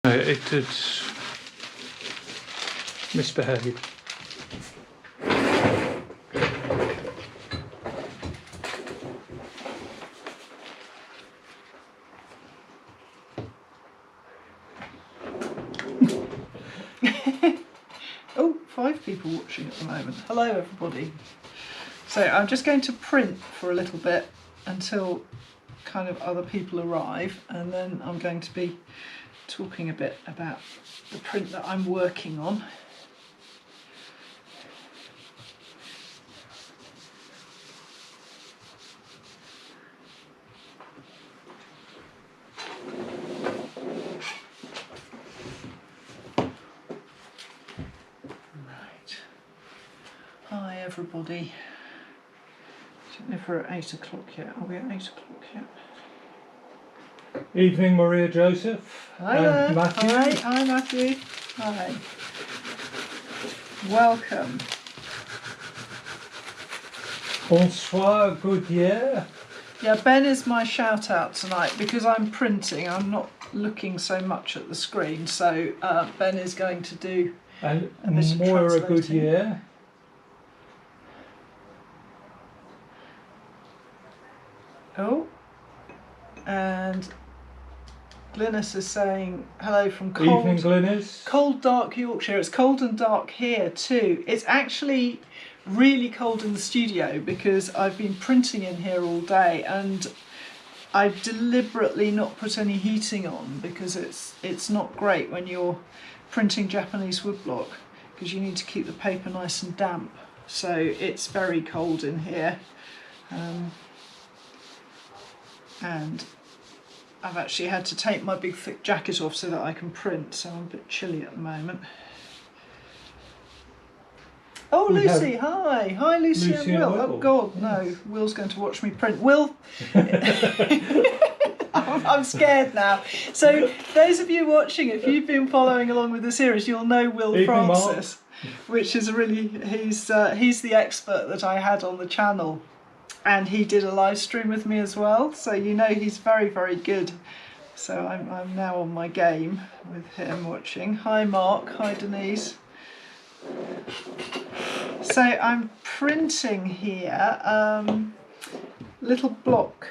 It had misbehaved. Oh, 5 people watching at the moment. Hello everybody. So I'm just going to print for a little bit until kind of other people arrive, and then I'm going to be talking a bit about the print that I'm working on. Hi everybody. I don't know if we're at 8 o'clock yet. Are we at 8 o'clock yet? Evening, Maria Joseph. Hi there. Matthew. Hi Matthew. Hi. Welcome. Bonsoir, good year. Yeah, Ben is my shout out tonight because I'm printing. I'm not looking so much at the screen, so Ben is going to do And a bit of Moira, good translating. year. Oh, and Glynis is saying hello from cold, Evening, Glynis. cold, dark Yorkshire. It's cold and dark here too. It's actually really cold in the studio because I've been printing in here all day, and I've deliberately not put any heating on because it's not great when you're printing Japanese woodblock because you need to keep the paper nice and damp. So it's very cold in here. And I've actually had to take my big thick jacket off so that I can print, so I'm a bit chilly at the moment. Oh, Lucy, hi. Hi, Lucy and Will. Oh, God, no. Will's going to watch me print. Will, I'm scared now. So, those of you watching, if you've been following along with the series, you'll know Will Evening, Francis, which is he's the expert that I had on the channel. And he did a live stream with me as well, so you know he's very, very good. So I'm now on my game with him watching. Hi Mark, hi Denise. So I'm printing here little block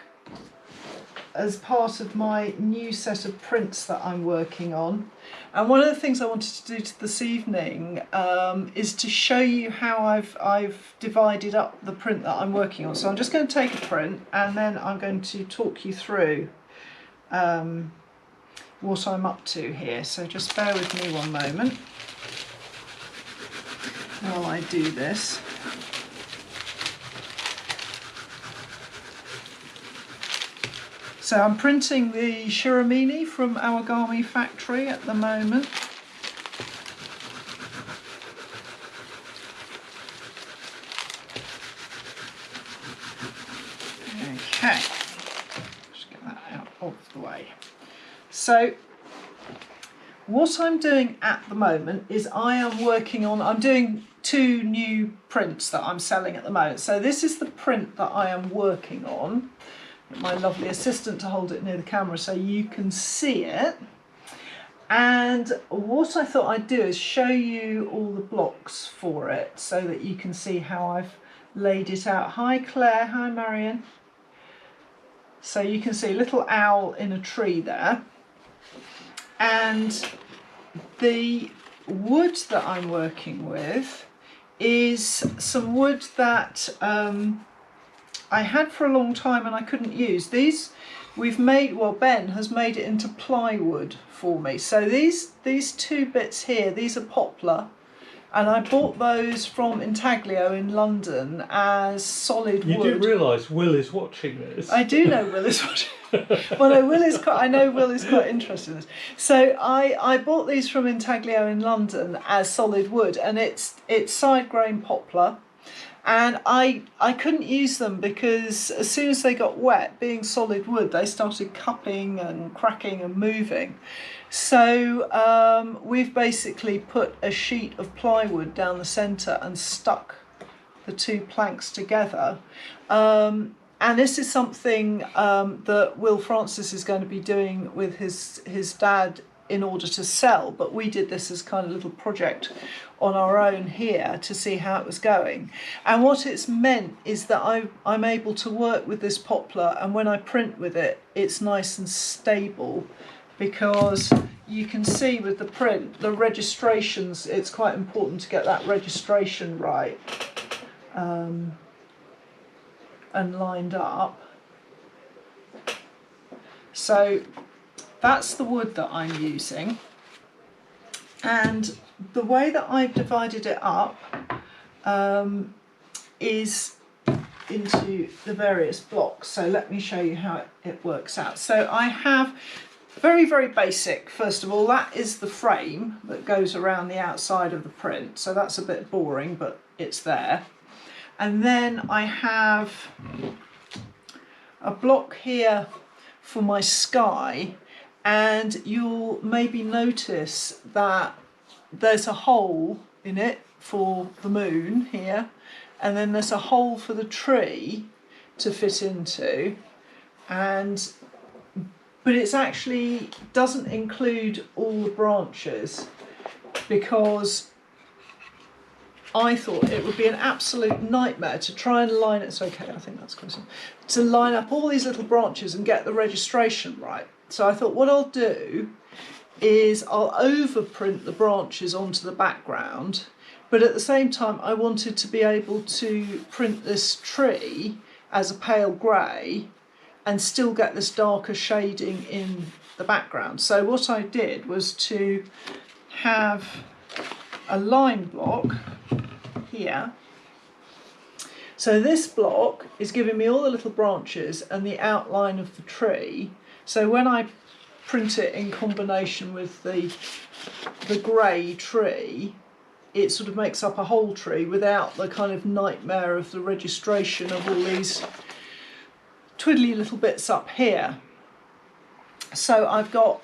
as part of my new set of prints that I'm working on. And one of the things I wanted to do this evening is to show you how I've divided up the print that I'm working on. So I'm just going to take a print and then I'm going to talk you through what I'm up to here. So just bear with me one moment while I do this. So I'm printing the Shiramini from Awagami factory at the moment. Okay, just get that out of the way. So what I'm doing at the moment is I'm doing 2 new prints that I'm selling at the moment. So this is the print that I am working on. My lovely assistant to hold it near the camera so you can see it. And what I thought I'd do is show you all the blocks for it so that you can see how I've laid it out. Hi Claire, hi Marion. So you can see a little owl in a tree there. And the wood that I'm working with is some wood that I had for a long time and I couldn't use. These Ben has made it into plywood for me. So these 2 bits here, these are poplar, and I bought those from Intaglio in London as solid wood. You do realise Will is watching this? I do know Will is watching. Well, no, I know Will is quite interested in this. So I bought these from Intaglio in London as solid wood, and it's side grain poplar. And I couldn't use them because as soon as they got wet, being solid wood, they started cupping and cracking and moving. So we've basically put a sheet of plywood down the centre and stuck the 2 planks together. And this is something that Will Francis is going to be doing with his dad in order to sell, but we did this as kind of a little project on our own here to see how it was going. And what it's meant is that I'm able to work with this poplar, and when I print with it, it's nice and stable, because you can see with the print, the registrations, it's quite important to get that registration right and lined up. So that's the wood that I'm using, and the way that I've divided it up is into the various blocks. So let me show you how it works out. So I have very, very basic. First of all, that is the frame that goes around the outside of the print. So that's a bit boring, but it's there. And then I have a block here for my sky, and you'll maybe notice that there's a hole in it for the moon here, and then there's a hole for the tree to fit into, but it's actually doesn't include all the branches, because I thought it would be an absolute nightmare to try and line it. It's okay, I think that's close enough. To line up all these little branches and get the registration right. So I thought what I'll do is I'll overprint the branches onto the background, but at the same time I wanted to be able to print this tree as a pale grey and still get this darker shading in the background. So what I did was to have a line block here. So this block is giving me all the little branches and the outline of the tree. So when I print it in combination with the grey tree, it sort of makes up a whole tree without the kind of nightmare of the registration of all these twiddly little bits up here. So I've got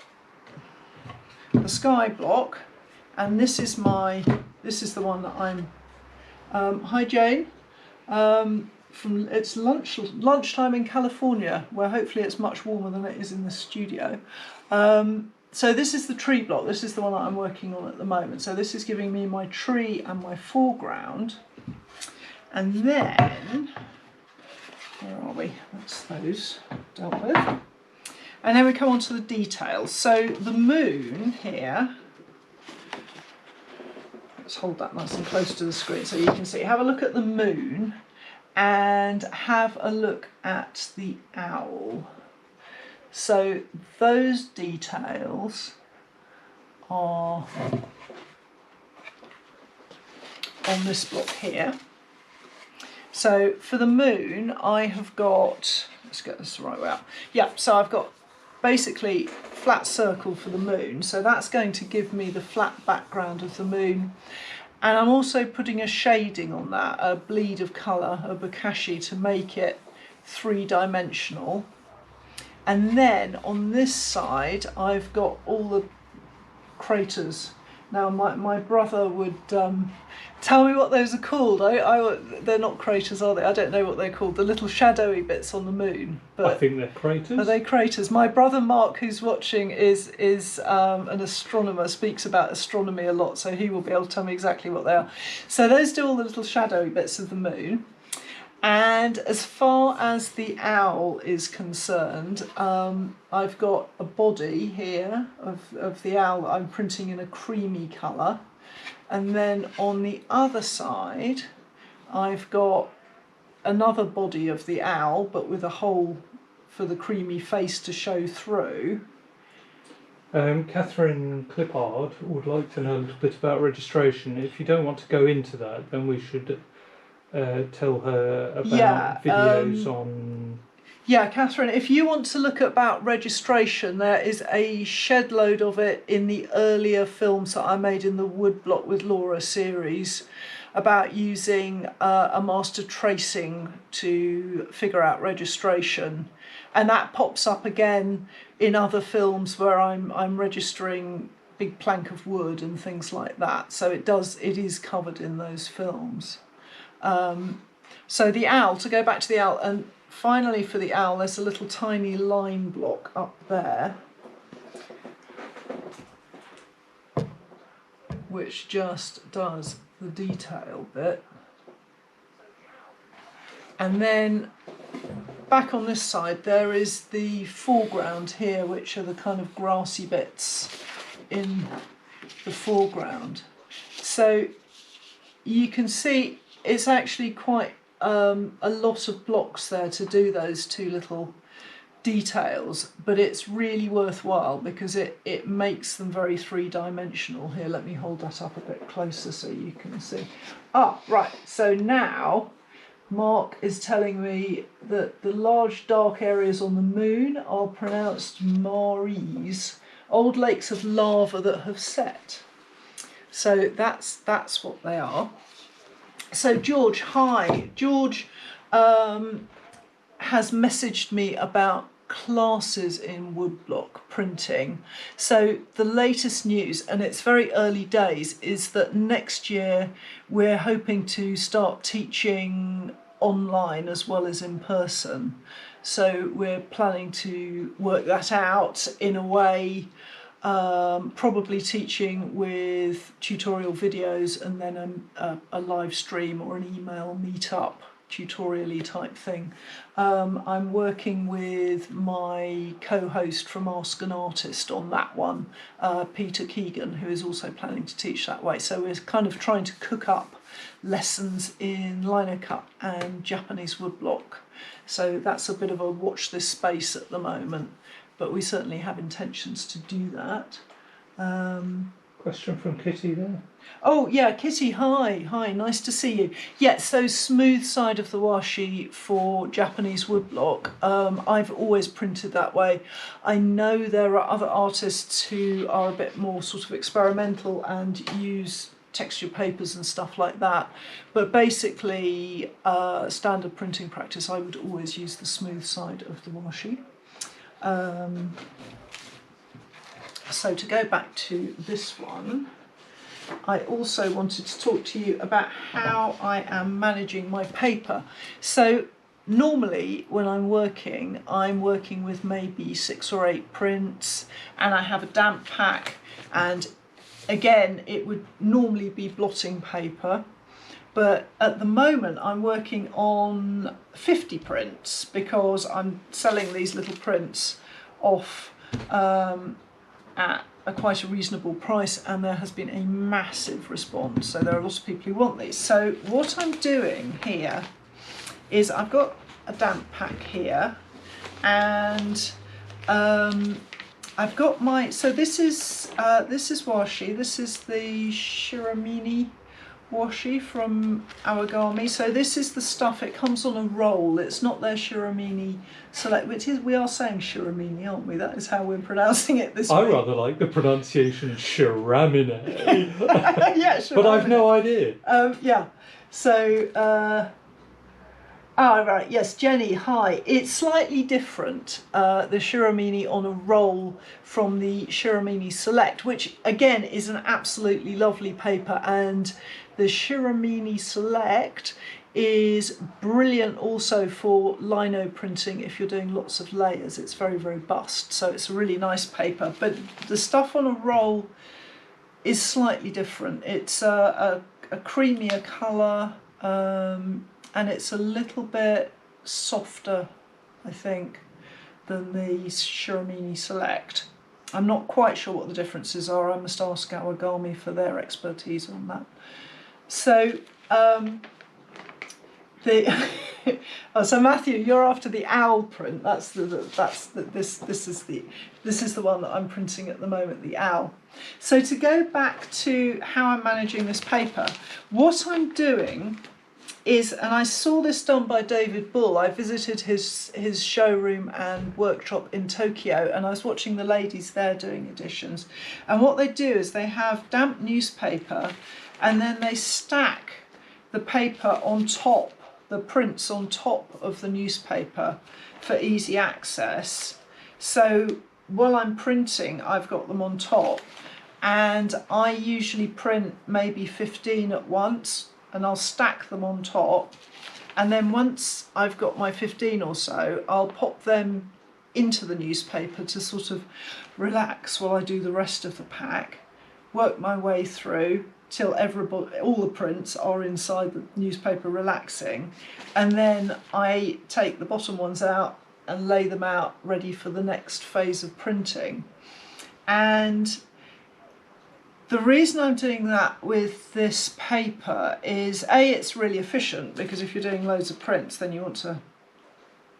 the sky block, and this is the one that I'm hi Jane, from it's lunchtime in California, where hopefully it's much warmer than it is in the studio. So this is the tree block. This is the one that I'm working on at the moment. So this is giving me my tree and my foreground, and then where are we? That's those dealt with. And then we come on to the details. So the moon here, let's hold that nice and close to the screen so you can see. Have a look at the moon and have a look at the owl. So those details are on this block here. So for the moon, I have got, let's get this the right way up. Yeah, so I've got basically flat circle for the moon. So that's going to give me the flat background of the moon. And I'm also putting a shading on that, a bleed of colour, a bokashi, to make it three-dimensional. And then on this side, I've got all the craters. Now my brother would tell me what those are called. They're not craters, are they? I don't know what they're called. The little shadowy bits on the moon. But I think they're craters. Are they craters? My brother Mark, who's watching, is an astronomer, speaks about astronomy a lot, so he will be able to tell me exactly what they are. So those do all the little shadowy bits of the moon. And as far as the owl is concerned, I've got a body here of the owl that I'm printing in a creamy colour. And then on the other side, I've got another body of the owl, but with a hole for the creamy face to show through. Catherine Clippard would like to know a little bit about registration. If you don't want to go into that, then we should tell her about videos on... Yeah, Catherine, if you want to look about registration, there is a shed load of it in the earlier films that I made in the Woodblock with Laura series about using a master tracing to figure out registration. And that pops up again in other films where I'm registering big plank of wood and things like that. So it is covered in those films. So the owl, to go back to the owl, and finally for the owl, there's a little tiny line block up there. which just does the detail bit. And then back on this side there is the foreground here, which are the kind of grassy bits in the foreground. So you can see it's actually quite a lot of blocks there to do those two little details, but it's really worthwhile because it makes them very three-dimensional. Here, let me hold that up a bit closer so you can see. Ah, right, so now Mark is telling me that the large dark areas on the moon are pronounced mares, old lakes of lava that have set. So that's what they are. So George, hi. George has messaged me about classes in woodblock printing. So the latest news, and it's very early days, is that next year we're hoping to start teaching online as well as in person. So we're planning to work that out in a way, probably teaching with tutorial videos and then a live stream or an email meetup tutorial-y type thing. I'm working with my co-host from Ask an Artist on that one, Peter Keegan, who is also planning to teach that way. So we're kind of trying to cook up lessons in lino cut and Japanese woodblock. So that's a bit of a watch this space at the moment, but we certainly have intentions to do that. Question from Kitty there. Oh yeah, Kitty, hi, nice to see you. Yeah, so smooth side of the washi for Japanese woodblock. I've always printed that way. I know there are other artists who are a bit more sort of experimental and use texture papers and stuff like that, but basically standard printing practice, I would always use the smooth side of the washi. So to go back to this one, I also wanted to talk to you about how I am managing my paper. So normally when I'm working with maybe 6 or 8 prints, and I have a damp pack, and again it would normally be blotting paper, but at the moment I'm working on 50 prints because I'm selling these little prints off at quite a reasonable price, and there has been a massive response. So there are lots of people who want these. So what I'm doing here is I've got a damp pack here, and I've got my, so this is washi. This is the Shiramini washi from Awagami. So this is the stuff, it comes on a roll. It's not their Shiramini Select, which is, we are saying Shiramini, aren't we? That is how we're pronouncing it this week. I rather like the pronunciation Shiramine. Yeah, Shiramine. But I've no idea. Yeah, so right, yes, Jenny, hi. It's slightly different, the Shiramini on a roll from the Shiramini Select, which again is an absolutely lovely paper, and the Shiramini Select is brilliant also for lino printing if you're doing lots of layers. It's very, very bust, so it's a really nice paper. But the stuff on a roll is slightly different. It's a creamier colour, and it's a little bit softer, I think, than the Shiramini Select. I'm not quite sure what the differences are. I must ask Awagami for their expertise on that. So, so Matthew, you're after the owl print. This is the one that I'm printing at the moment, the owl. So to go back to how I'm managing this paper, what I'm doing is, and I saw this done by David Bull. I visited his showroom and workshop in Tokyo, and I was watching the ladies there doing editions. And what they do is they have damp newspaper, and then they stack the paper on top, the prints on top of the newspaper for easy access. So while I'm printing, I've got them on top, and I usually print maybe 15 at once, and I'll stack them on top, and then once I've got my 15 or so, I'll pop them into the newspaper to sort of relax while I do the rest of the pack. work my way through till everybody, all the prints are inside the newspaper relaxing, and then I take the bottom ones out and lay them out ready for the next phase of printing. And the reason I'm doing that with this paper is A, it's really efficient, because if you're doing loads of prints then you want to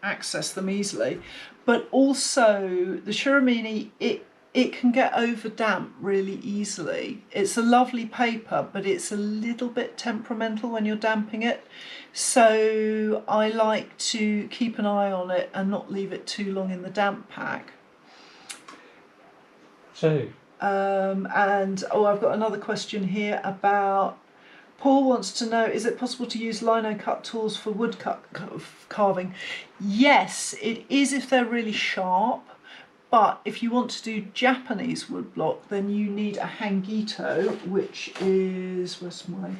access them easily, but also the Shiramini, it can get over damp really easily. It's a lovely paper, but it's a little bit temperamental when you're damping it, so I like to keep an eye on it and not leave it too long in the damp pack. So and I've got another question here about, Paul wants to know, is it possible to use lino cut tools for carving? Yes, it is if they're really sharp, but if you want to do Japanese woodblock, then you need a hangito, which is, where's my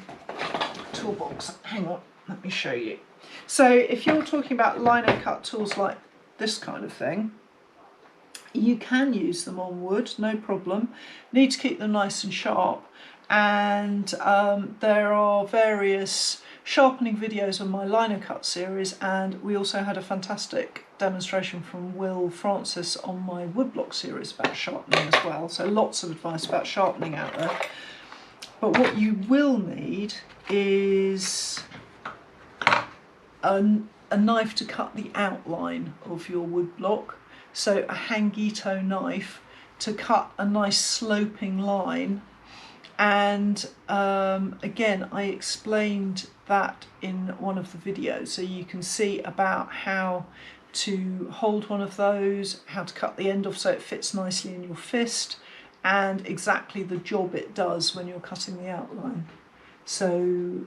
toolbox? Hang on, let me show you. So if you're talking about lino cut tools like this kind of thing, you can use them on wood, no problem. Need to keep them nice and sharp. And there are various sharpening videos on my lino cut series, and we also had a fantastic demonstration from Will Francis on my woodblock series about sharpening as well. So lots of advice about sharpening out there. But what you will need is a knife to cut the outline of your woodblock. So a hangito knife to cut a nice sloping line. And again, I explained that in one of the videos, so you can see about how to hold one of those, how to cut the end off so it fits nicely in your fist, and exactly the job it does when you're cutting the outline. So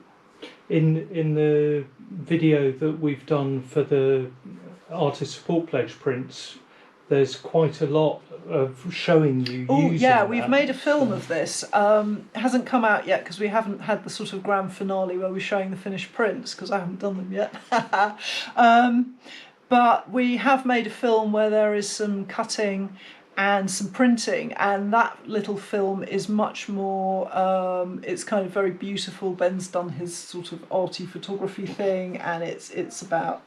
in the video that we've done for the Artist Suipport Pledge prints, there's quite a lot of showing you using yeah, that. we've made a film of this. It hasn't come out yet because we haven't had the sort of grand finale where we're showing the finished prints, because I haven't done them yet. But we have made a film where there is some cutting and some printing, and that little film is much more, it's kind of very beautiful. Ben's done his sort of arty photography thing, and it's about,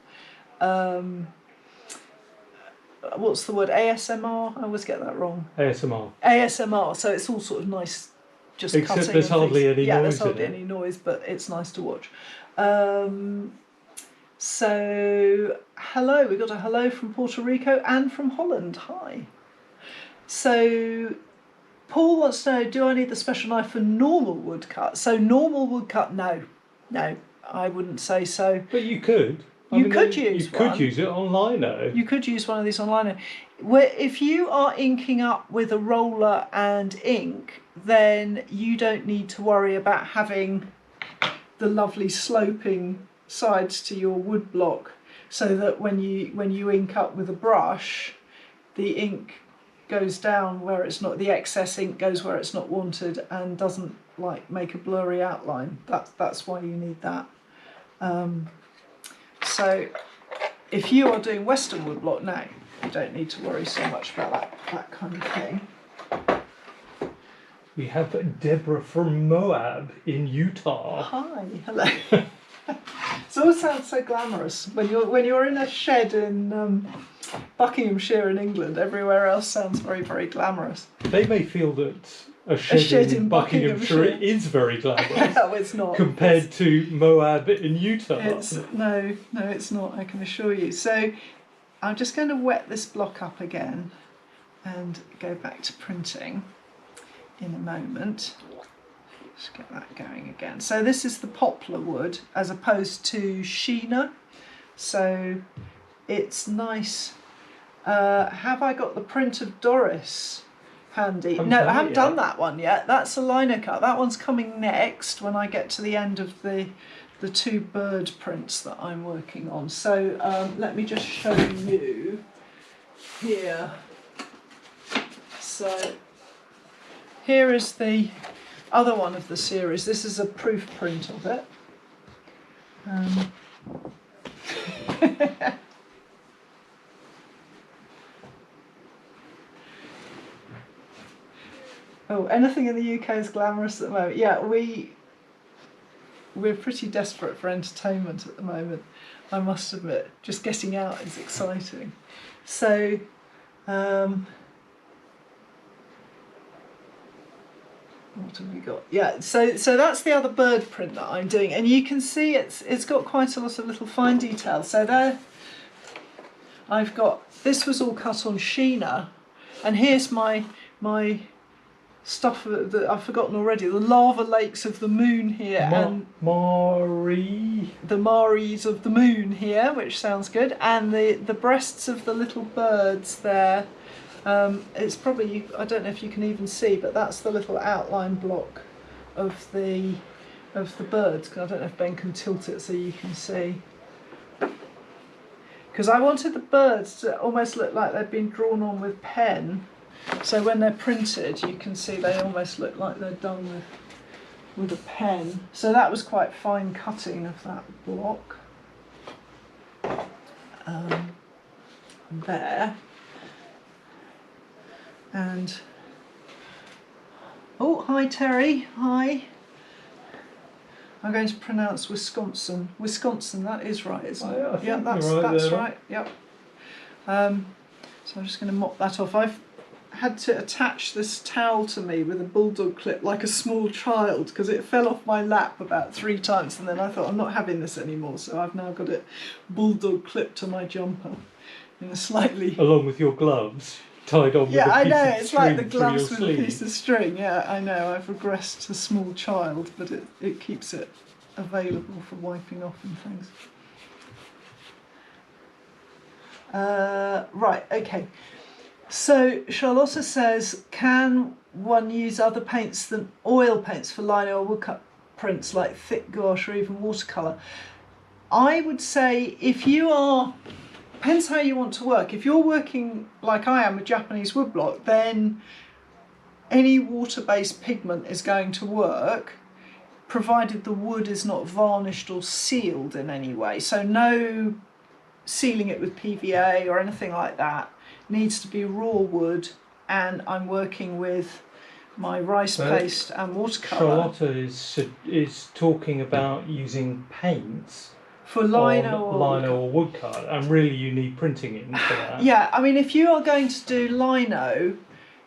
what's the word, ASMR? I always get that wrong. ASMR, so it's all sort of nice, just except cutting. There's hardly any yeah, noise there's hardly in it. any noise, but it's nice to watch. So, hello, we got a hello from Puerto Rico and from Holland, hi. So, Paul wants to know, do I need the special knife for normal woodcut? So normal woodcut, no, I wouldn't say so. But you could. You could use it on lino. You could use one of these on lino. If you are inking up with a roller and ink, then you don't need to worry about having the lovely sloping sides to your woodblock, so that when you ink up with a brush, the ink goes down where it's not, the excess ink goes where it's not wanted and doesn't like make a blurry outline. That's why you need that. So if you are doing Western woodblock now, you don't need to worry so much about that kind of thing. We have Deborah from Moab in Utah. Hi, hello. It all sounds so glamorous when you're in a shed in Buckinghamshire in England. Everywhere else sounds very, very glamorous. They may feel that a shed in Buckinghamshire is very glamorous. No, it's not. Compared to Moab in Utah. No, it's not, I can assure you. So I'm just going to wet this block up again and go back to printing in a moment. Just get that going again. So this is the poplar wood as opposed to Sheena. So it's nice. Have I got the print of Doris handy? No, I haven't done that one yet. That's a lino cut. That one's coming next when I get to the end of the two bird prints that I'm working on. So let me just show you here. So here is the other one of the series. This is a proof print of it. Oh, anything in the UK is glamorous at the moment. Yeah, we're pretty desperate for entertainment at the moment, I must admit. Just getting out is exciting. So, what have we got? Yeah, so that's the other bird print that I'm doing, and you can see it's got quite a lot of little fine detail. So there, I've got, this was all cut on Sheena, and here's my stuff that I've forgotten already. The lava lakes of the moon here, and the Maris of the moon here, which sounds good, and the breasts of the little birds there. It's probably, I don't know if you can even see, but that's the little outline block of the birds. I don't know if Ben can tilt it so you can see. Because I wanted the birds to almost look like they've been drawn on with pen. So when they're printed, you can see they almost look like they're done with a pen. So that was quite fine cutting of that block. There. And, oh, hi Terry, hi. I'm going to pronounce Wisconsin. Wisconsin, that is right, isn't it? I think Yeah, that's right, yep. So I'm just going to mop that off. I've had to attach this towel to me with a bulldog clip like a small child because it fell off my lap about 3 times, and then I thought I'm not having this anymore, so I've now got it bulldog clipped to my jumper in a slightly... Along with your gloves tied on with a piece Yeah, I know, of it's like the string through gloves your with a sleeve. piece of string. Yeah, I know, I've regressed to small child, but it keeps it available for wiping off and things. Right, okay. So Charlotta says, can one use other paints than oil paints for lino or woodcut prints like thick gouache or even watercolour? I would say if you are, depends how you want to work. If you're working like I am with Japanese woodblock, then any water-based pigment is going to work, provided the wood is not varnished or sealed in any way. So no sealing it with PVA or anything like that. It needs to be raw wood, and I'm working with my rice paste and watercolour. Charlotta is talking about using paints For lino or woodcut, and really you need printing ink for that. Yeah, I mean, if you are going to do lino,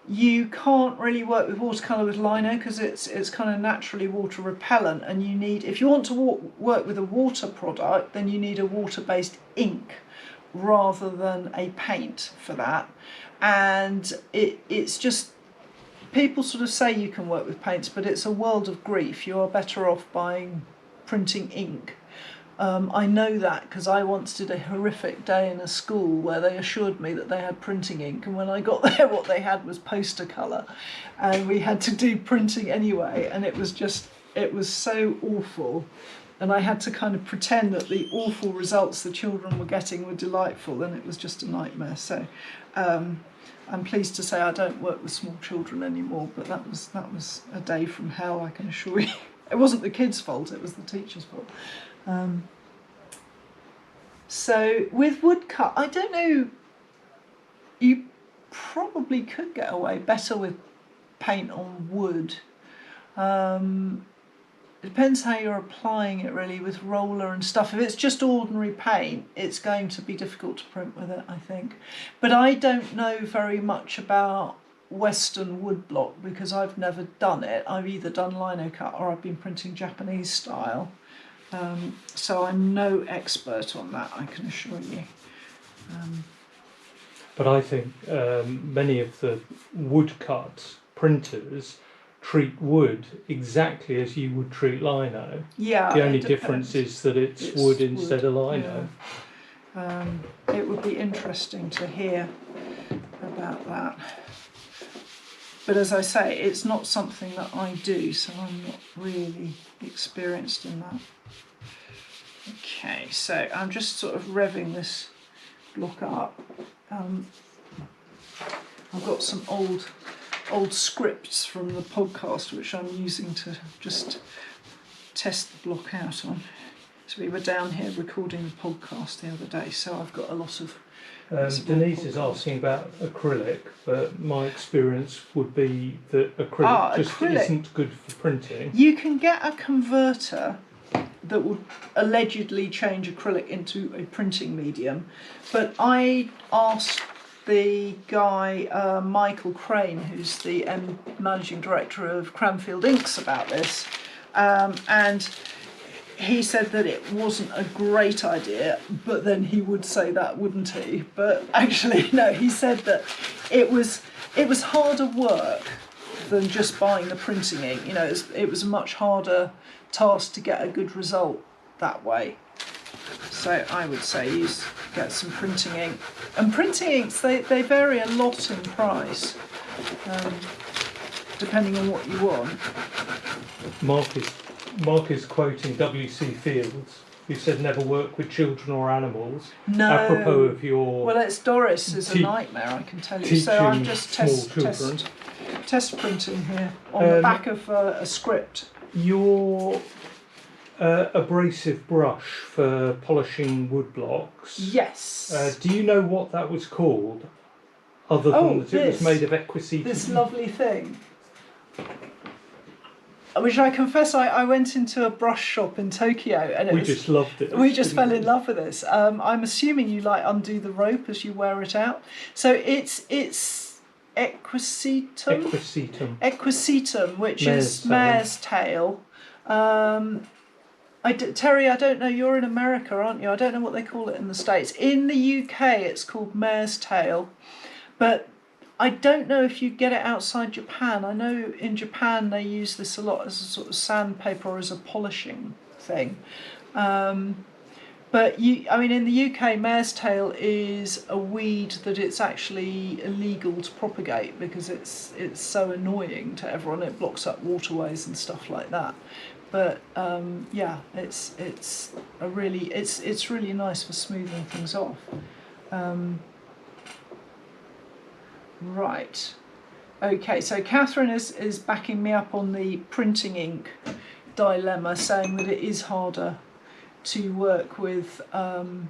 you can't really work with watercolour with lino because it's kind of naturally water repellent, and you need, if you want to work with a water product, then you need a water-based ink rather than a paint for that. And it's just, people sort of say you can work with paints, but it's a world of grief. You are better off buying printing ink. I know that because I once did a horrific day in a school where they assured me that they had printing ink, and when I got there what they had was poster colour, and we had to do printing anyway, and it was so awful, and I had to kind of pretend that the awful results the children were getting were delightful, and it was just a nightmare. So I'm pleased to say I don't work with small children anymore, but that was a day from hell, I can assure you. It wasn't the kids' fault, it was the teacher's fault. So with woodcut, I don't know, you probably could get away better with paint on wood. It depends how you're applying it really with roller and stuff. If it's just ordinary paint, it's going to be difficult to print with it, I think. But I don't know very much about Western woodblock because I've never done it. I've either done lino cut or I've been printing Japanese style. So I'm no expert on that, I can assure you. But I think many of the woodcut printers treat wood exactly as you would treat lino. Yeah. The only difference is that it's wood instead of lino. Yeah. It would be interesting to hear about that. But as I say, it's not something that I do, so I'm not really experienced in that. Okay, so I'm just sort of revving this block up. I've got some old scripts from the podcast which I'm using to just test the block out on. So we were down here recording the podcast the other day, so I've got a lot of Denise is asking about acrylic, but my experience would be that acrylic acrylic. Isn't good for printing. You can get a converter that will allegedly change acrylic into a printing medium, but I asked the guy, Michael Crane, who's the managing director of Cranfield Inks, about this, and he said that it wasn't a great idea, but then he would say that, wouldn't he? But actually, no, he said that it was harder work than just buying the printing ink. You know, it was a much harder task to get a good result that way. So I would say get some printing ink. And printing inks, they vary a lot in price, depending on what you want. Mark is quoting W.C. Fields, who said never work with children or animals. No. Apropos of your... Well, it's Doris is a nightmare, I can tell you. So I'm just test printing here on the back of a script. Your abrasive brush for polishing wood blocks. Yes. Do you know what that was called? Other than that it was made of equisetum. This lovely thing. Which I confess, I went into a brush shop in Tokyo and we just loved it. We just fell in love with this. I'm assuming you undo the rope as you wear it out. So it's equisetum. Equisetum, which is mare's tail. Terry, I don't know. You're in America, aren't you? I don't know what they call it in the States. In the UK, it's called mare's tail, but I don't know if you get it outside Japan. I know in Japan they use this a lot as a sort of sandpaper or as a polishing thing. But in the UK, mare's tail is a weed that it's actually illegal to propagate because it's so annoying to everyone. It blocks up waterways and stuff like that. But it's really nice for smoothing things off. Right. Okay, so Catherine is backing me up on the printing ink dilemma, saying that it is harder to work with than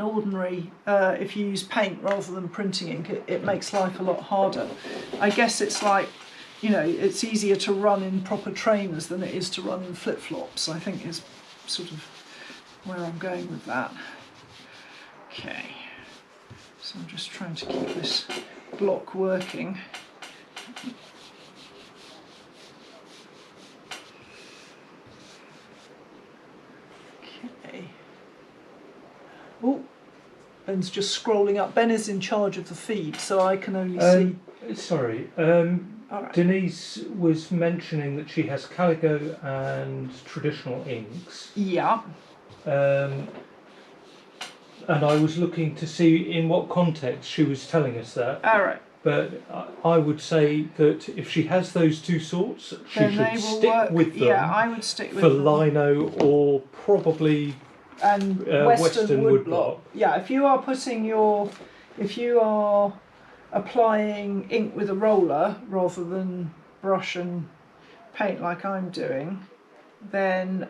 ordinary. If you use paint rather than printing ink, it makes life a lot harder. I guess it's like, it's easier to run in proper trainers than it is to run in flip-flops, I think is sort of where I'm going with that. Okay. So I'm just trying to keep this block working. Okay. Oh, Ben's just scrolling up. Ben is in charge of the feed, so I can only see. Sorry. Right. Denise was mentioning that she has Calico and traditional inks. Yeah. And I was looking to see in what context she was telling us that. All right. But I would say that if she has those two sorts, she should stick with them. Yeah, I would stick with for them. lino or probably and Western woodblock. Yeah, if you are applying ink with a roller rather than brush and paint like I'm doing, then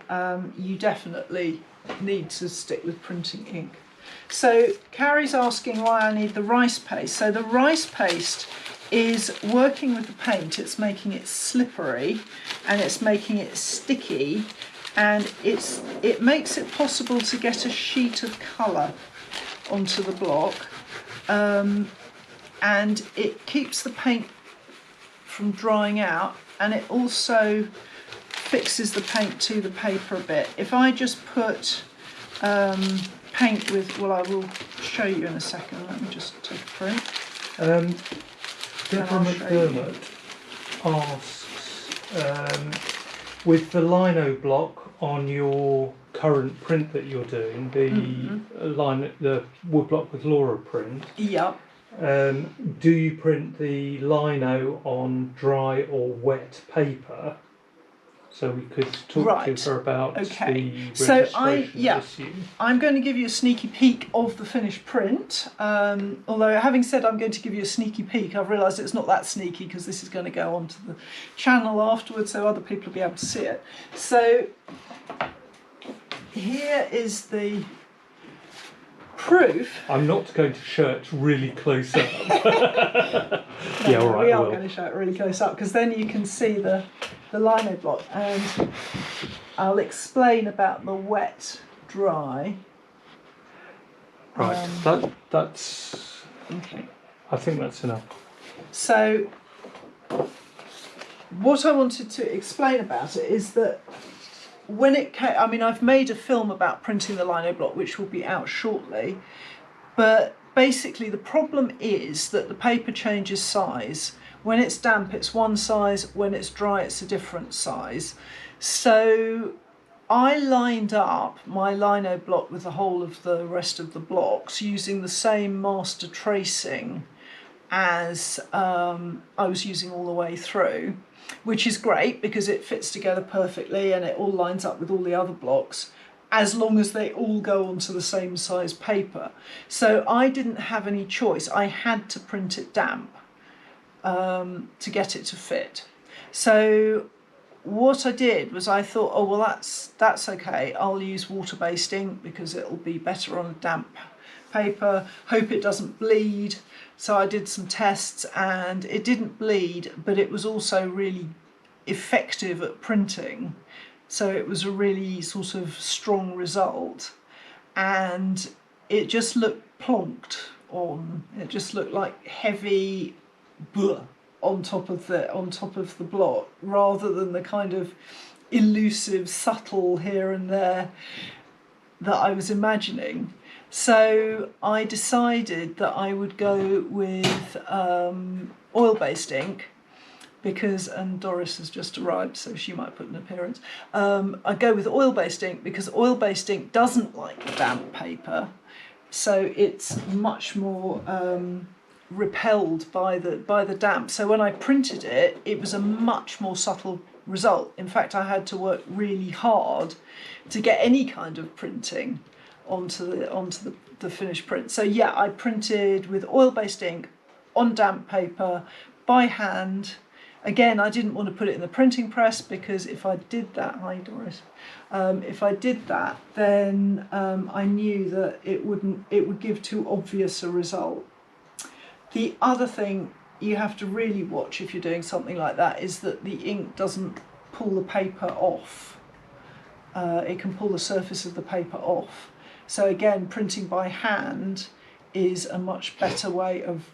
you definitely need to stick with printing ink. So Carrie's asking why I need the rice paste. So the rice paste is working with the paint, it's making it slippery and it's making it sticky, and it makes it possible to get a sheet of colour onto the block, and it keeps the paint from drying out, and it also fixes the paint to the paper a bit. If I just put paint with, well, I will show you in a second. Let me just take a print. Deborah McDermott asks, with the lino block on your current print that you're doing, the wood block with Laura print. Yep. Do you print the lino on dry or wet paper? So we could talk to her about the registration issue. I'm going to give you a sneaky peek of the finished print. Although, having said I'm going to give you a sneaky peek, I've realised it's not that sneaky because this is going to go onto the channel afterwards, so other people will be able to see it. So here is the proof. I'm not going to show it really close up. No, Yeah, all right, we I are will. going to show it really close up because then you can see the lino block, and I'll explain about the wet dry. Right, that's. Okay. I think that's enough. So, what I wanted to explain about it is that when it came, I mean, I've made a film about printing the lino block, which will be out shortly, but basically the problem is that the paper changes size. When it's damp, it's one size. When it's dry, it's a different size. So I lined up my lino block with the whole of the rest of the blocks using the same master tracing as I was using all the way through, which is great because it fits together perfectly and it all lines up with all the other blocks as long as they all go onto the same size paper. So I didn't have any choice. I had to print it damp to get it to fit. So what I did was I thought, oh well, that's okay. I'll use water-based ink because it'll be better on a damp paper. Hope it doesn't bleed. So I did some tests and it didn't bleed, but it was also really effective at printing. So it was a really sort of strong result, and it just looked plonked on. It just looked like heavy on top of the block, rather than the kind of elusive, subtle here and there that I was imagining. So I decided that I would go with oil-based ink because, and Doris has just arrived, so she might put an appearance. I go with oil-based ink because oil-based ink doesn't like damp paper, so it's much more repelled by the damp. So when I printed it, it was a much more subtle result. In fact, I had to work really hard to get any kind of printing onto the finished print. So yeah, I printed with oil-based ink on damp paper by hand. Again, I didn't want to put it in the printing press because if I did that, hi Doris, if I did that, then I knew that it would give too obvious a result. The other thing you have to really watch if you're doing something like that is that the ink doesn't pull the paper off. It can pull the surface of the paper off. So again, printing by hand is a much better way of,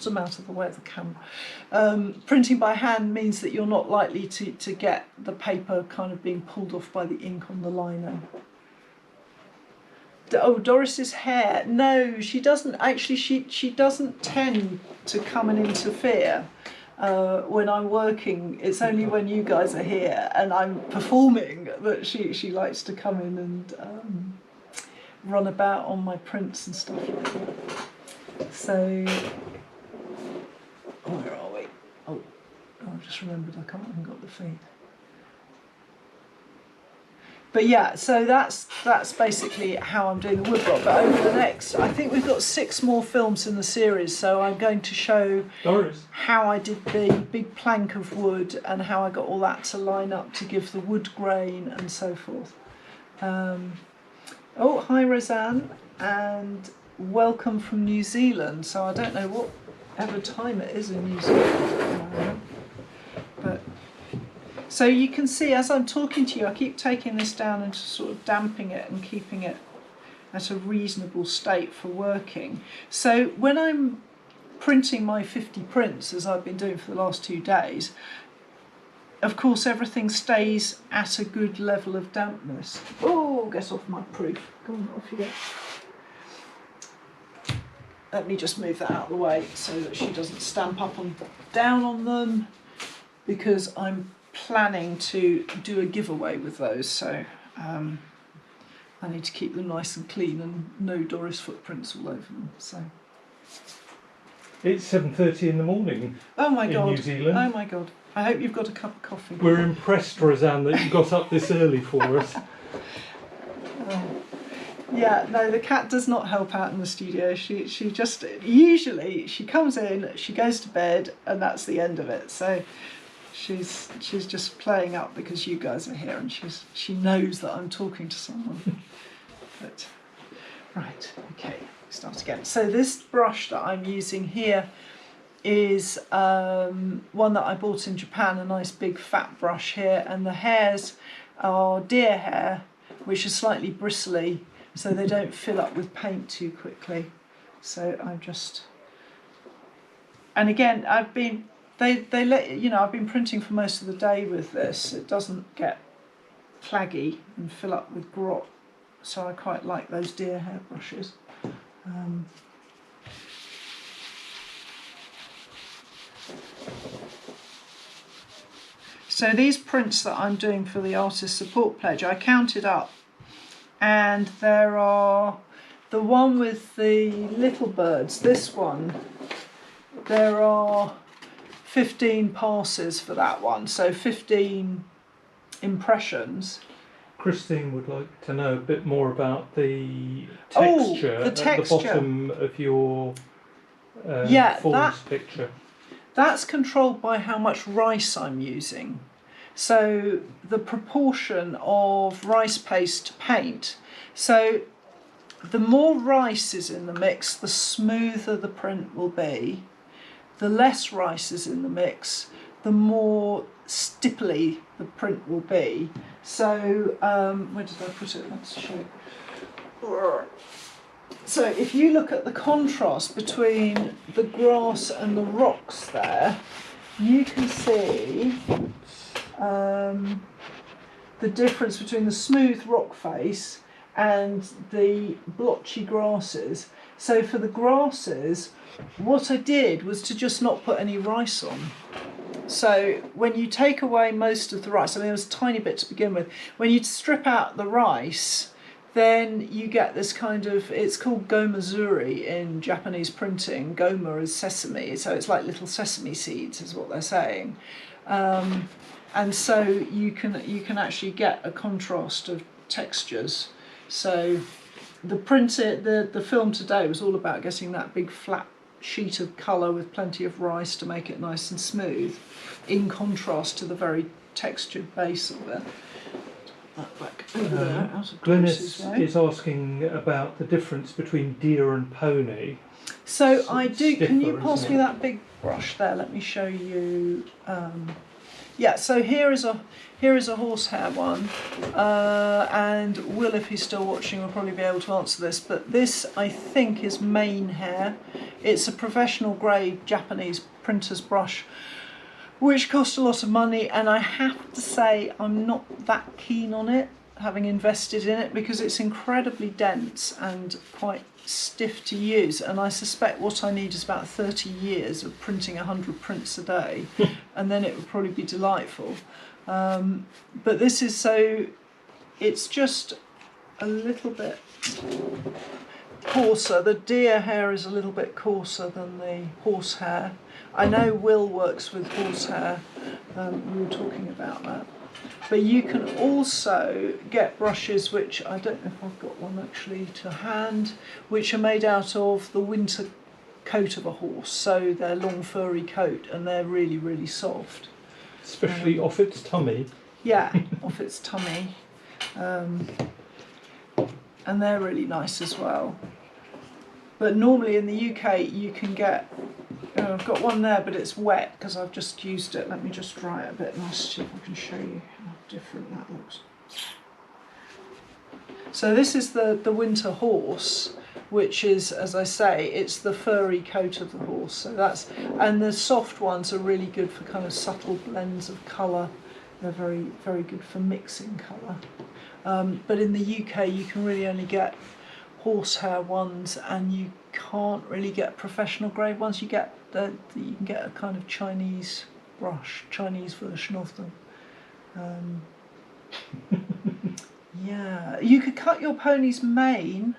I'm out of the way of the camera. Printing by hand means that you're not likely to get the paper kind of being pulled off by the ink on the lino. Oh, Doris's hair. No, she doesn't. Actually, she doesn't tend to come and interfere when I'm working. It's only when you guys are here and I'm performing that she likes to come in and run about on my prints and stuff like that. So, where are we? Oh, I just remembered I haven't got the feed. But yeah, so that's basically how I'm doing the woodblock. But over the next, I think we've got 6 more films in the series, so I'm going to show Doris. how I did the big plank of wood and how I got all that to line up to give the wood grain and so forth. Oh, hi Roseanne, and welcome from New Zealand. So I don't know whatever time it is in New Zealand, but so you can see as I'm talking to you, I keep taking this down and sort of damping it and keeping it at a reasonable state for working. So when I'm printing my 50 prints, as I've been doing for the last 2 days, of course everything stays at a good level of dampness. Oh, get off my proof. Go on, off you go. Let me just move that out of the way so that she doesn't stamp up and down on them, because I'm planning to do a giveaway with those, so I need to keep them nice and clean and no Doris footprints all over them. So It's 7:30 in the morning. Oh my God! New Zealand. Oh my God! I hope you've got a cup of coffee. We're impressed, Roseanne, that you got up this early for us. Yeah, no, the cat does not help out in the studio. She just, usually she comes in, she goes to bed, and that's the end of it. So she's just playing up because you guys are here, and she knows that I'm talking to someone. But Right, okay, start again. So this brush that I'm using here is one that I bought in Japan, a nice big fat brush here, and the hairs are deer hair, which are slightly bristly, so they don't fill up with paint too quickly. So I'm just, and again, they let you know, I've been printing for most of the day with this. It doesn't get claggy and fill up with grot, so I quite like those deer hair brushes. So these prints that I'm doing for the Artist Support Pledge, I counted up, and there are the one with the little birds, this one, there are 15 passes for that one, so 15 impressions. Christine would like to know a bit more about the texture, the texture at the bottom of your falls picture. That's controlled by how much rice I'm using. So the proportion of rice paste to paint. So the more rice is in the mix, the smoother the print will be. The less rice is in the mix, the more stipply the print will be. So, where did I put it? Let's show. So if you look at the contrast between the grass and the rocks there, you can see the difference between the smooth rock face and the blotchy grasses. So for the grasses, what I did was to just not put any rice on. So when you take away most of the rice, I mean, it was a tiny bit to begin with, when you strip out the rice, then you get this kind of, it's called gomazuri in Japanese printing. Goma is sesame, so it's like little sesame seeds is what they're saying. And so you can actually get a contrast of textures. So the film today was all about getting that big flat sheet of colour with plenty of rice to make it nice and smooth, in contrast to the very textured base of it. Back over there, out of Glynis is asking about the difference between deer and pony. So I do. Can you pass me that big brush there? Let me show you. Yeah. So here is a horsehair one, and Will, if he's still watching, will probably be able to answer this. But this, I think, is mane hair. It's a professional grade Japanese printer's brush, which cost a lot of money, and I have to say I'm not that keen on it, having invested in it, because it's incredibly dense and quite stiff to use, and I suspect what I need is about 30 years of printing 100 prints a day, and then it would probably be delightful. But this is it's just a little bit coarser. The deer hair is a little bit coarser than the horsehair. I know Will works with horsehair, we were talking about that. But you can also get brushes, which I don't know if I've got one actually to hand, which are made out of the winter coat of a horse. So they're long furry coat and they're really, really soft. Especially off its tummy. Yeah, off its tummy. And they're really nice as well. But normally in the UK you can get, I've got one there but it's wet because I've just used it. Let me just dry it a bit and I'll see if I can show you how different that looks. So this is the winter horse, which is, as I say, it's the furry coat of the horse. So that's, and the soft ones are really good for kind of subtle blends of colour. They're very, very good for mixing colour. But in the UK you can really only get horsehair ones, and you can't really get professional grade ones. You can get a kind of Chinese brush, Chinese version of them. Yeah, you could cut your pony's mane.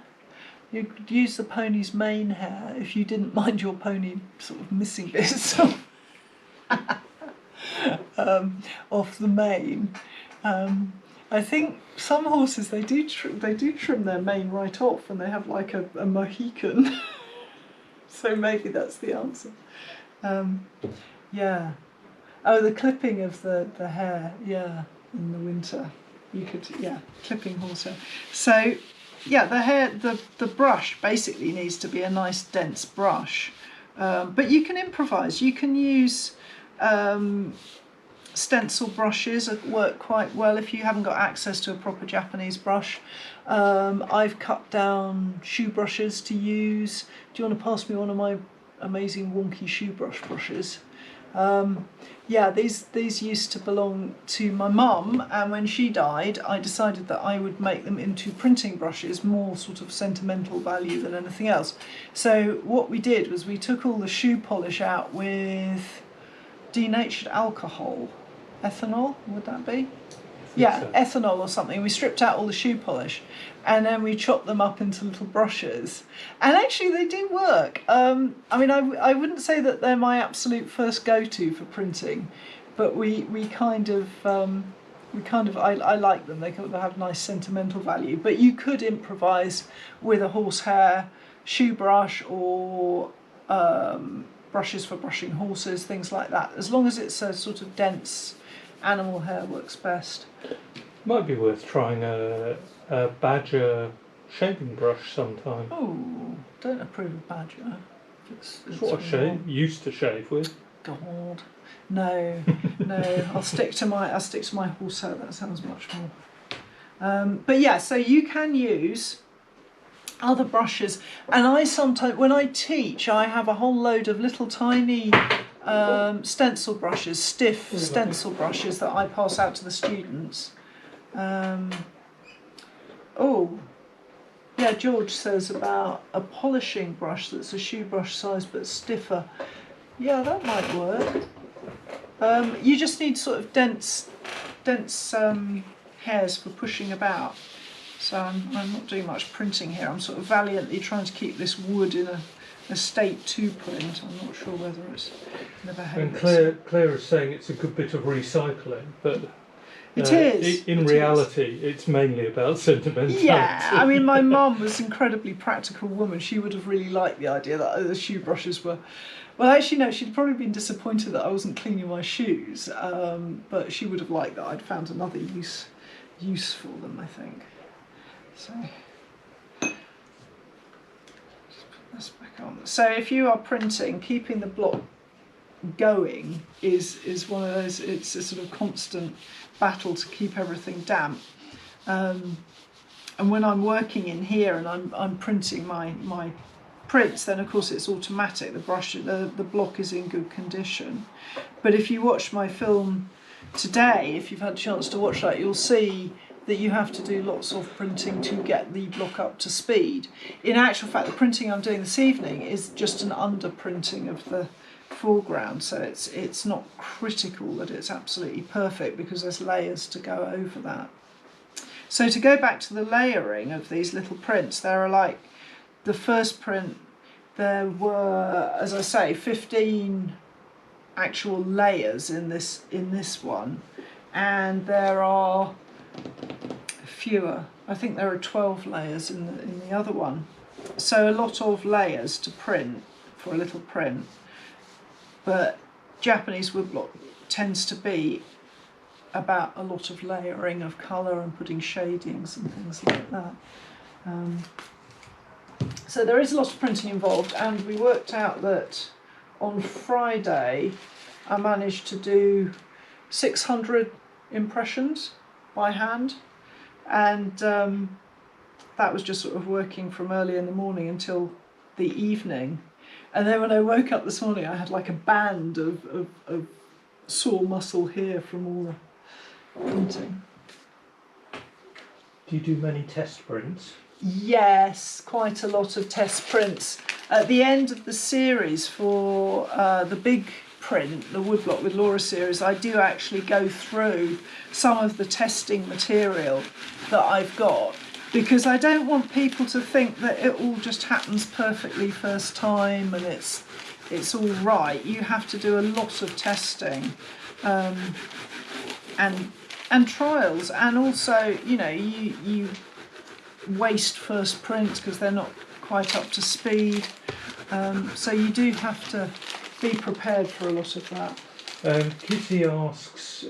You could use the pony's mane hair if you didn't mind your pony sort of missing bits off the mane. I think some horses they do trim their mane right off, and they have like a Mohican. So maybe that's the answer. Yeah. Oh, the clipping of the hair. Yeah, in the winter, you could clipping horsehair. So yeah, the brush basically needs to be a nice dense brush, but you can improvise. You can use stencil brushes that work quite well if you haven't got access to a proper Japanese brush. I've cut down shoe brushes to use. Do you want to pass me one of my amazing wonky shoe brushes? Yeah, these used to belong to my mum, and when she died I decided that I would make them into printing brushes, more sort of sentimental value than anything else. So what we did was we took all the shoe polish out with denatured alcohol, ethanol, would that be? Yeah, so. Ethanol or something. We stripped out all the shoe polish and then we chopped them up into little brushes. And actually they do work. I mean, I wouldn't say that they're my absolute first go-to for printing, but I like them. They have nice sentimental value. But you could improvise with a horsehair shoe brush or brushes for brushing horses, things like that. As long as it's a sort of dense animal hair works best. Might be worth trying a badger shaving brush sometime. Oh, don't approve of badger. It's what I used to shave with. God, no, no. I'll stick to my horsehair. That sounds much more. But yeah, so you can use other brushes, and I sometimes, when I teach, I have a whole load of little tiny stencil brushes, stiff stencil brushes that I pass out to the students. Oh, yeah, George says about a polishing brush that's a shoe brush size but stiffer. Yeah, that might work. You just need sort of dense hairs for pushing about. So I'm not doing much printing here. I'm sort of valiantly trying to keep this wood in a state to print. I'm not sure whether it's going to behave. And Claire is saying it's a good bit of recycling, but it is. In reality, it's mainly about sentimentality. Yeah, I mean, my mum was an incredibly practical woman. She would have really liked the idea that the shoe brushes were. Well, actually, no, she'd probably been disappointed that I wasn't cleaning my shoes, but she would have liked that I'd found another use for them, I think. So, just put this back on. So if you are printing, keeping the block going is one of those, it's a sort of constant battle to keep everything damp. And when I'm working in here and I'm printing my prints, then of course it's automatic, the block is in good condition. But if you watch my film today, if you've had a chance to watch that, you'll see that you have to do lots of printing to get the block up to speed. In actual fact, the printing I'm doing this evening is just an underprinting of the foreground, so it's not critical that it's absolutely perfect because there's layers to go over that. So to go back to the layering of these little prints, there are, like, the first print, there were, as I say, 15 actual layers in this one, and there are fewer. I think there are 12 layers in the other one. So a lot of layers to print for a little print. But Japanese woodblock tends to be about a lot of layering of colour and putting shadings and things like that. So there is a lot of printing involved, and we worked out that on Friday I managed to do 600 impressions by hand, and that was just sort of working from early in the morning until the evening. And then when I woke up this morning, I had like a band of sore muscle here from all the printing. Do you do many test prints? Yes, quite a lot of test prints. At the end of the series for the big print, the Woodblock with Laura series, I do actually go through some of the testing material that I've got, because I don't want people to think that it all just happens perfectly first time and it's all right. You have to do a lot of testing and trials, and also, you know, you waste first prints because they're not quite up to speed, so you do have to be prepared for a lot of that. Kitty asks,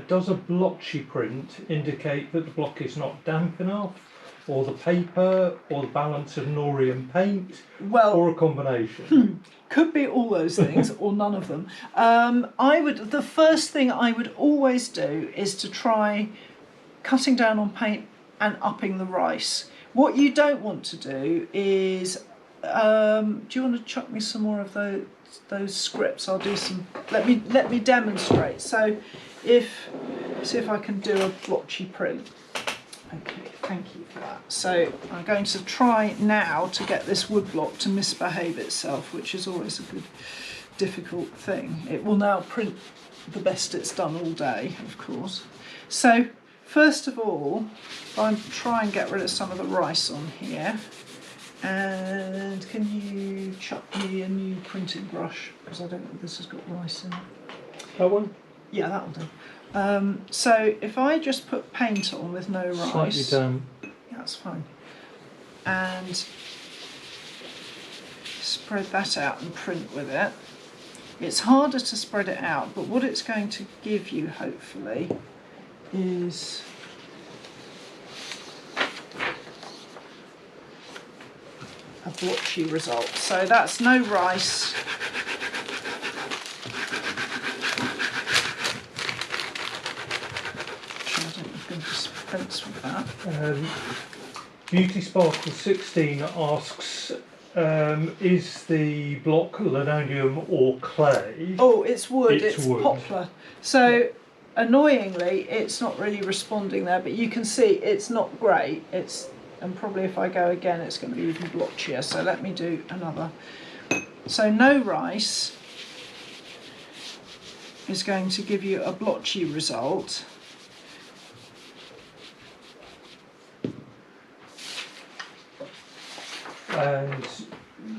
does a blotchy print indicate that the block is not damp enough, or the paper, or the balance of nori and paint, Well, or a combination? could be all those things or none of them. The first thing I would always do is to try cutting down on paint and upping the rice. What you don't want to do is, do you want to chuck me some more of those scripts? I'll do some. Let me demonstrate. So, see if I can do a blotchy print. Okay, thank you for that. So I'm going to try now to get this woodblock to misbehave itself, which is always a good, difficult thing. It will now print the best it's done all day, of course. So first of all, I'll try and get rid of some of the rice on here. And can you chuck me a new printing brush? Because I don't think this has got rice in it. That one? Yeah, that'll do. So if I just put paint on with no rice, Slightly down. yeah, that's fine, and spread that out and print with it. It's harder to spread it out, but what it's going to give you, hopefully, is a blotchy result. So that's no rice. With that. Beauty Sparkle 16 asks, is the block linoleum or clay? Oh, it's wood. It's wood. Poplar. So annoyingly, it's not really responding there, but you can see it's not great. And probably if I go again, it's going to be even blotchier. So let me do another. So no rice is going to give you a blotchy result. And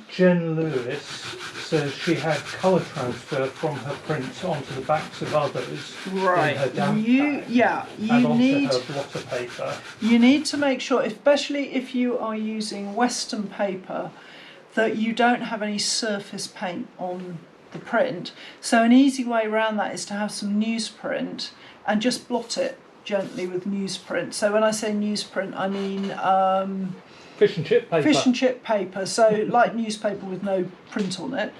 Jen Lewis says she had colour transfer from her prints onto the backs of others. Right. In her damp bag You need onto her blotter paper. You need to make sure, especially if you are using Western paper, that you don't have any surface paint on the print. So an easy way around that is to have some newsprint and just blot it gently with newsprint. So when I say newsprint, I mean Fish and chip paper. Fish and chip paper, so like newspaper with no print on it.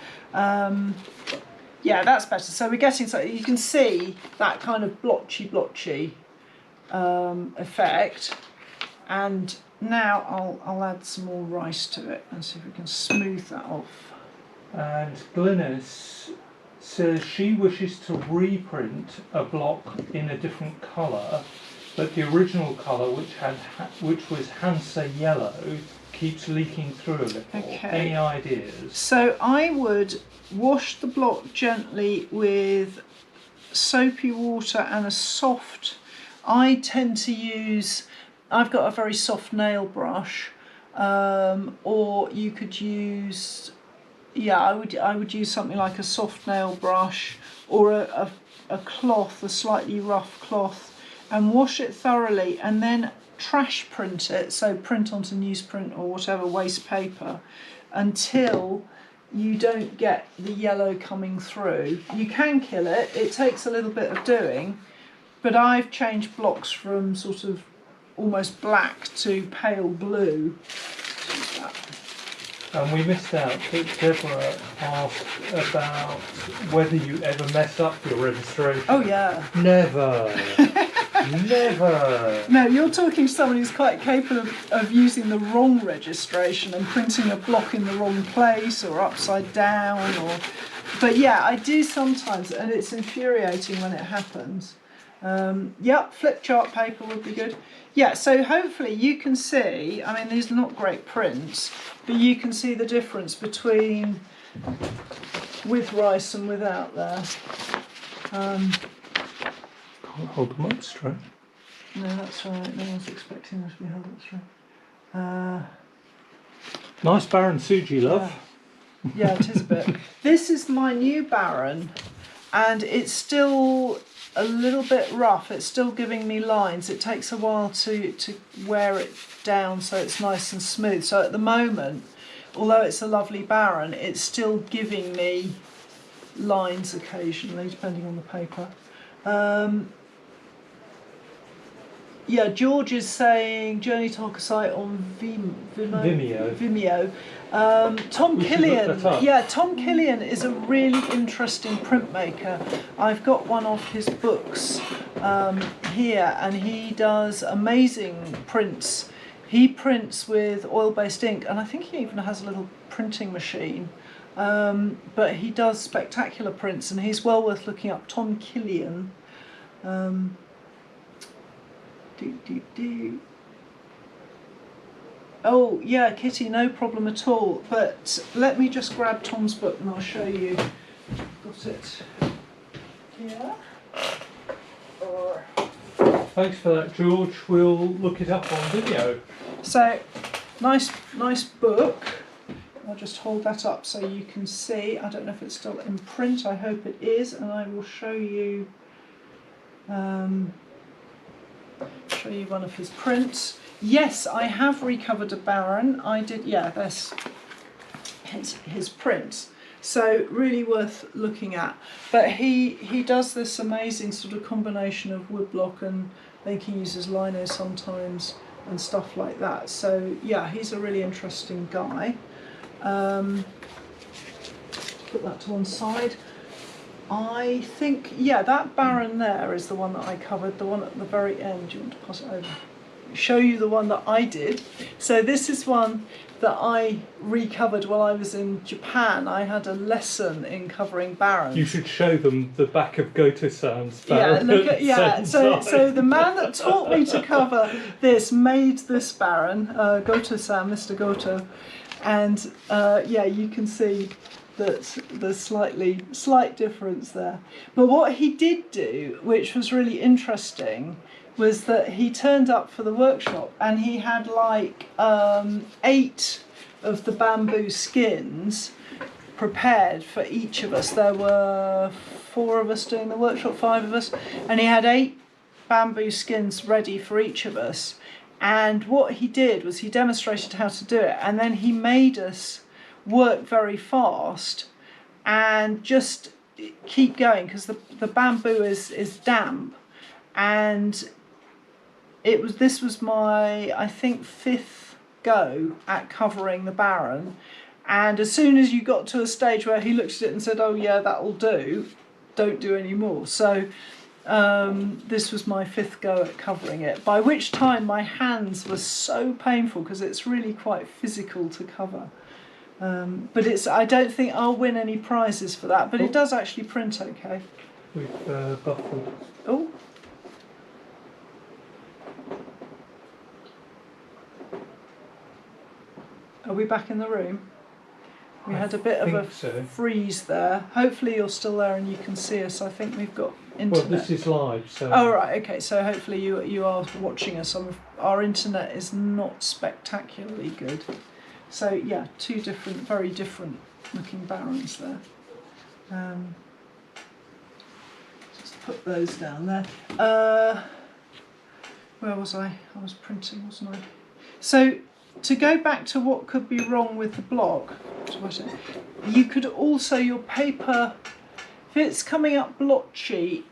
Yeah, that's better. So we're getting, so you can see that kind of blotchy effect. And now I'll add some more rice to it and see if we can smooth that off. And Glynis says she wishes to reprint a block in a different colour, but the original colour, which was Hansa yellow, keeps leaking through a little. Okay. Any ideas? So I would wash the block gently with soapy water and a soft. I tend to use. I've got a very soft nail brush, or you could use. Yeah, I would use something like a soft nail brush or a cloth, a slightly rough cloth, and wash it thoroughly and then trash print it, so print onto newsprint or whatever waste paper, until you don't get the yellow coming through. You can kill it, it takes a little bit of doing, but I've changed blocks from sort of almost black to pale blue. And we missed out that Deborah asked about whether you ever mess up your registration. Oh yeah. Never. Never. No, you're talking to someone who's quite capable of using the wrong registration and printing a block in the wrong place or upside down. But yeah, I do sometimes, and it's infuriating when it happens. Yep, flip chart paper would be good. Yeah, so hopefully you can see, I mean, these are not great prints, but you can see the difference between with rice and without there. Can't hold them up straight. No, that's right. No one's expecting them to be held up straight. Nice Baron Suji, love. Yeah, it is a bit. This is my new Baron, and it's still a little bit rough. It's still giving me lines. It takes a while to wear it down so it's nice and smooth. So at the moment, although it's a lovely Baron, it's still giving me lines occasionally, depending on the paper. Yeah, George is saying Journey to Arcosite on Vimeo. Tom We should look Killian, that up. yeah, Tom Killian is a really interesting printmaker. I've got one of his books here, and he does amazing prints. He prints with oil-based ink, and I think he even has a little printing machine. But he does spectacular prints, and he's well worth looking up. Tom Killian. Oh yeah, Kitty, no problem at all. But let me just grab Tom's book and I'll show you. Got it here. Thanks for that, George. We'll look it up on video. So, nice book. I'll just hold that up so you can see. I don't know if it's still in print. I hope it is, and I will show you. Show you one of his prints. Yes, I have recovered a Baron. I did, yeah, that's his prints. So really worth looking at. But he does this amazing sort of combination of woodblock, and I think he uses lino sometimes and stuff like that. So yeah, he's a really interesting guy. Put that to one side. I think, yeah, that Baron there is the one that I covered, the one at the very end. Do you want to pass it over? Show you the one that I did. So this is one that I recovered while I was in Japan. I had a lesson in covering Barons. You should show them the back of Goto-san's Yeah, Baron. look at, yeah. So the man that taught me to cover this made this Baron, Goto-san, Mr. Goto, and yeah, you can see that there's slight difference there. But what he did do, which was really interesting, was that he turned up for the workshop and he had like 8 of the bamboo skins prepared for each of us. There were 4 of us doing the workshop, 5 of us, and he had 8 bamboo skins ready for each of us. And what he did was he demonstrated how to do it, and then he made us work very fast and just keep going, because the bamboo is damp. And this was my, I think, 5th go at covering the Baron, and as soon as you got to a stage where he looked at it and said, oh yeah, that'll do, don't do any more. So this was my 5th go at covering it, by which time my hands were so painful because it's really quite physical to cover. But I don't think I'll win any prizes for that, but it does actually print okay. We've buffled. Oh. Are we back in the room? We had a bit of a freeze there. Hopefully you're still there and you can see us. I think we've got internet. Well, this is live, so... Oh, right, okay. So hopefully you are watching us. Our internet is not spectacularly good. So yeah, 2 very different looking Barons there. Just put those down there. Where was I? I was printing, wasn't I? So to go back to what could be wrong with the block, you could also, your paper, if it's coming up blotchy,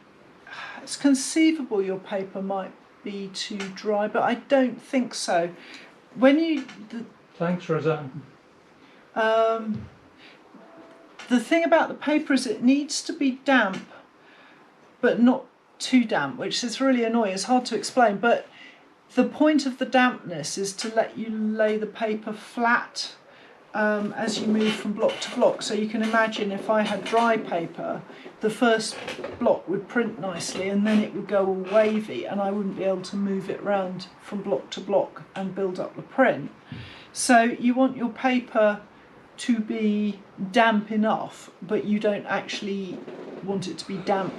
it's conceivable your paper might be too dry, but I don't think so. When you... Thanks, Roseanne. The thing about the paper is it needs to be damp, but not too damp, which is really annoying. It's hard to explain, but the point of the dampness is to let you lay the paper flat as you move from block to block. So you can imagine if I had dry paper, the first block would print nicely and then it would go all wavy and I wouldn't be able to move it round from block to block and build up the print. So you want your paper to be damp enough, but you don't actually want it to be damp,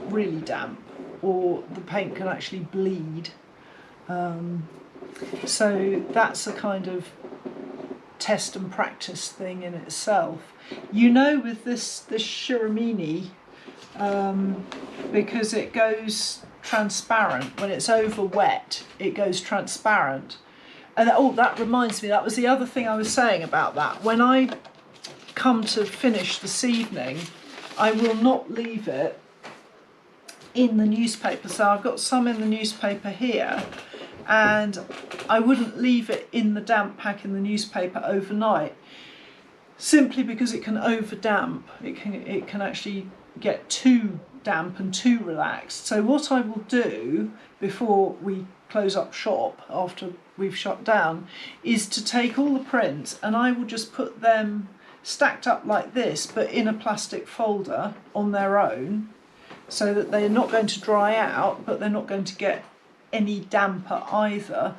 really damp, or the paint can actually bleed. So that's a kind of test and practice thing in itself. You know, with this Shiramini, because it goes transparent, when it's over wet, it goes transparent. And oh, that reminds me, that was the other thing I was saying about that. When I come to finish this evening, I will not leave it in the newspaper. So I've got some in the newspaper here, and I wouldn't leave it in the damp pack in the newspaper overnight, simply because it can over damp. It can actually get too damp and too relaxed. So what I will do before we close up shop, after we've shut down, is to take all the prints and I will just put them stacked up like this, but in a plastic folder on their own, so that they're not going to dry out, but they're not going to get any damper either.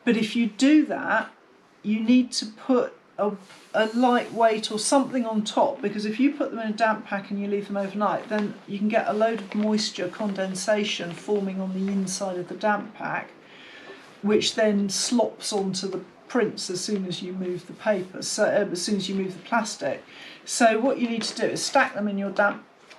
But if you do that, you need to put a lightweight or something on top, because if you put them in a damp pack and you leave them overnight, then you can get a load of moisture condensation forming on the inside of the damp pack, which then slops onto the prints as soon as you move the paper, so as soon as you move the plastic. So what you need to do is stack them in your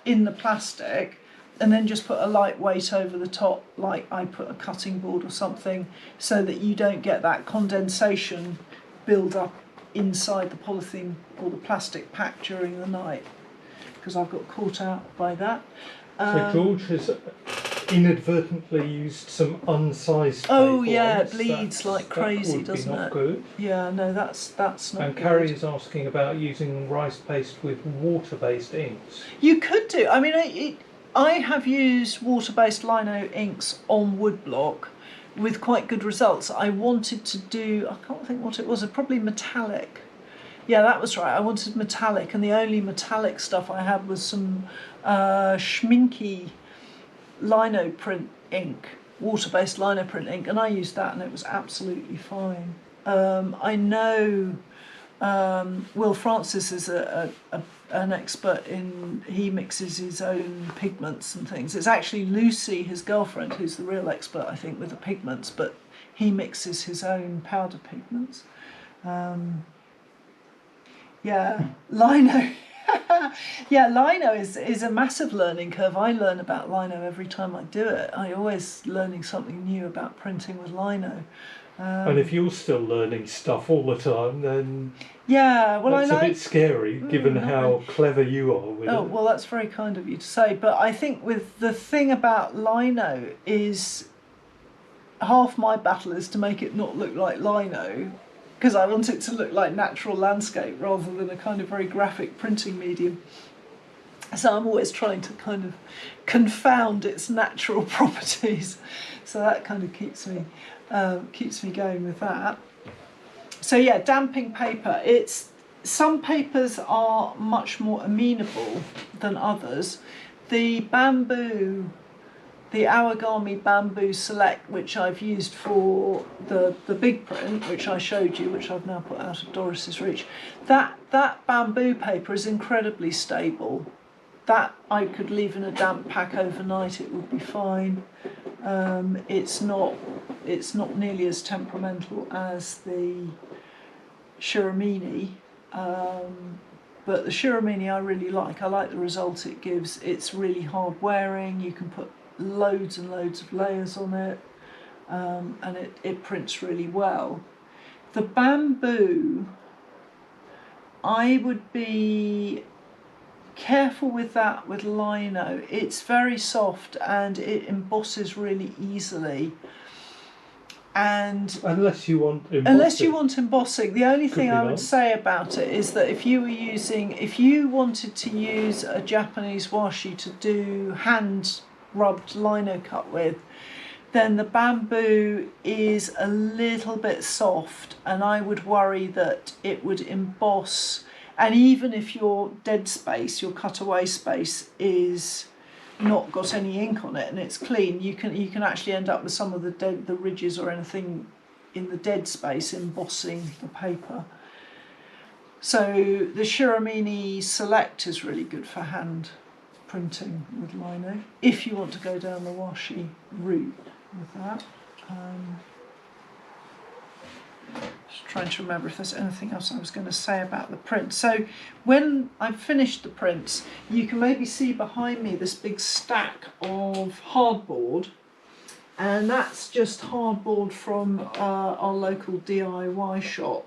in the plastic, and then just put a lightweight over the top, like I put a cutting board or something, so that you don't get that condensation build up inside the polythene or the plastic pack during the night, because I've got caught out by that. So George has inadvertently used some unsized paper. Oh yeah, it bleeds like crazy, doesn't it? Not good. Yeah, no, that's not And good. Carrie is asking about using rice paste with water-based inks. You could do. I mean, I have used water-based lino inks on woodblock with quite good results. I wanted to do, I can't think what it was, probably metallic. Yeah, that was right. I wanted metallic, and the only metallic stuff I had was some Schminky lino print ink, water-based lino print ink, and I used that and it was absolutely fine. I know Will Francis is an expert in, he mixes his own pigments and things. It's actually Lucy, his girlfriend, who's the real expert, I think, with the pigments, but he mixes his own powder pigments. Yeah, lino. Yeah, lino is a massive learning curve. I learn about lino every time I do it. I'm always learning something new about printing with lino. And if you're still learning stuff all the time, then yeah, well, that's a bit scary, given how really clever you are with it. Oh, well, that's very kind of you to say. But I think with the thing about lino is, half my battle is to make it not look like lino, because I want it to look like natural landscape rather than a kind of very graphic printing medium. So I'm always trying to kind of confound its natural properties. So that kind of keeps me going with that. So yeah, damping paper. Some papers are much more amenable than others. The bamboo, the Awagami Bamboo Select, which I've used for the big print, which I showed you, which I've now put out of Doris's reach, that bamboo paper is incredibly stable. That I could leave in a damp pack overnight, it would be fine. It's not nearly as temperamental as the Shiramini, but the Shiramini I really like. I like the result it gives. It's really hard wearing. You can put loads and loads of layers on it, and it prints really well. The bamboo, I would be careful with that with lino. It's very soft and it embosses really easily. And unless you want embossing, the only thing I would say about it is that if you wanted to use a Japanese washi to do hand rubbed lino cut with, then the bamboo is a little bit soft, and I would worry that it would emboss. And even if your dead space, your cutaway space, is not got any ink on it and it's clean, you can actually end up with some of the ridges or anything in the dead space embossing the paper. So the Shiramini Select is really good for hand printing with lino, if you want to go down the washi route with that. Just trying to remember if there's anything else I was going to say about the print. So when I've finished the prints, you can maybe see behind me this big stack of hardboard, and that's just hardboard from our local DIY shop,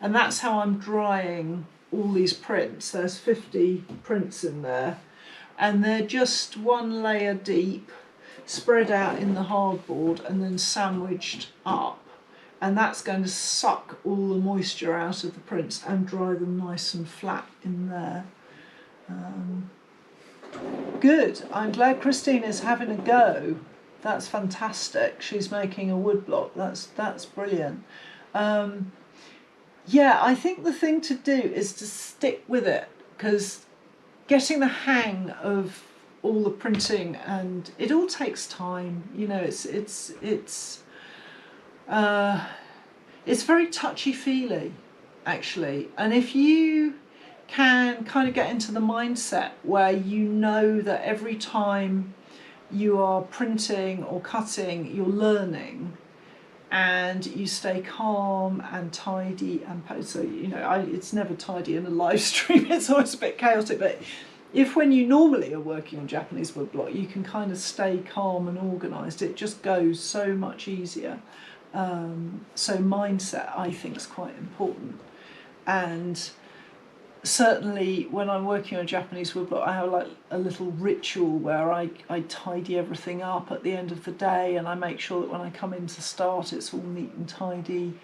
and that's how I'm drying all these prints. There's 50 prints in there. and they're just one layer deep, spread out in the hardboard and then sandwiched up, and that's going to suck all the moisture out of the prints and dry them nice and flat in there. Good. I'm glad Christine is having a go. That's fantastic. She's making a wood block. That's brilliant. Yeah, I think the thing to do is to stick with it, because getting the hang of all the printing, and it all takes time. You know, it's very touchy-feely, actually. And if you can kind of get into the mindset where you know that every time you are printing or cutting, you're learning, and you stay calm and tidy and so, you know, it's never tidy in a live stream. It's always a bit chaotic. But if when you normally are working on Japanese woodblock, you can kind of stay calm and organised, it just goes so much easier. So mindset, I think, is quite important. And certainly when I'm working on Japanese woodblock, I have like a little ritual where I tidy everything up at the end of the day, and I make sure that when I come in to start, it's all neat and tidy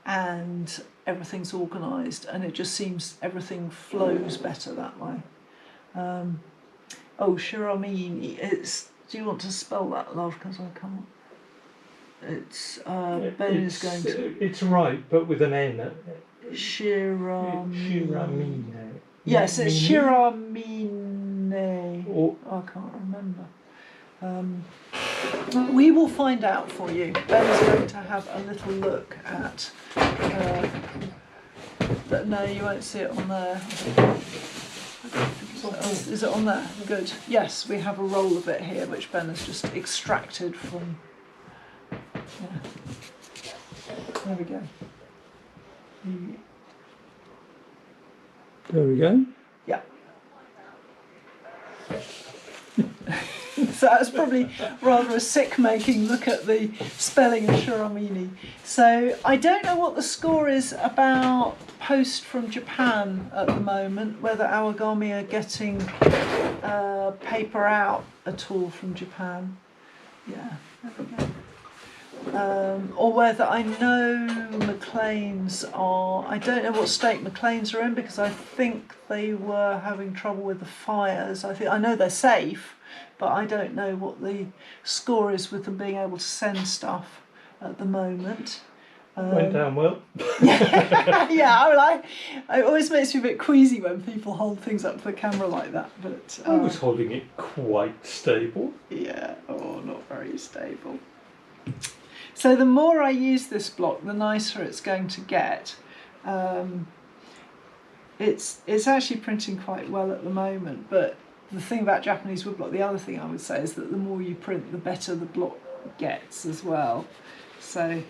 and everything's organised, and it just seems everything flows better that way. Oh, Shiramini, do you want to spell that, love? Because I can't. It's Ben is going to. It's right, but with an N. Shiramine. Yes, it's Shiramine. Or, I can't remember. We will find out for you. Ben is going to have a little look at. But no, you won't see it on there. Oh, is it on there? Good. Yes, we have a roll of it here, which Ben has just extracted from. Yeah. There we go. There we go. Yeah. So that's probably rather a sick-making look at the spelling of Shiramini. So I don't know what the score is about post from Japan at the moment, whether Awagami are getting paper out at all from Japan. Yeah, there we go. Or whether I know McLean's are, I don't know what state McLean's are in, because I think they were having trouble with the fires. I know they're safe, but I don't know what the score is with them being able to send stuff at the moment. Went down well. Yeah, it always makes me a bit queasy when people hold things up to the camera like that. But I was holding it quite stable. Yeah, not very stable. So the more I use this block, the nicer it's going to get. It's actually printing quite well at the moment, but the thing about Japanese woodblock, the other thing I would say is that the more you print, the better the block gets as well. So,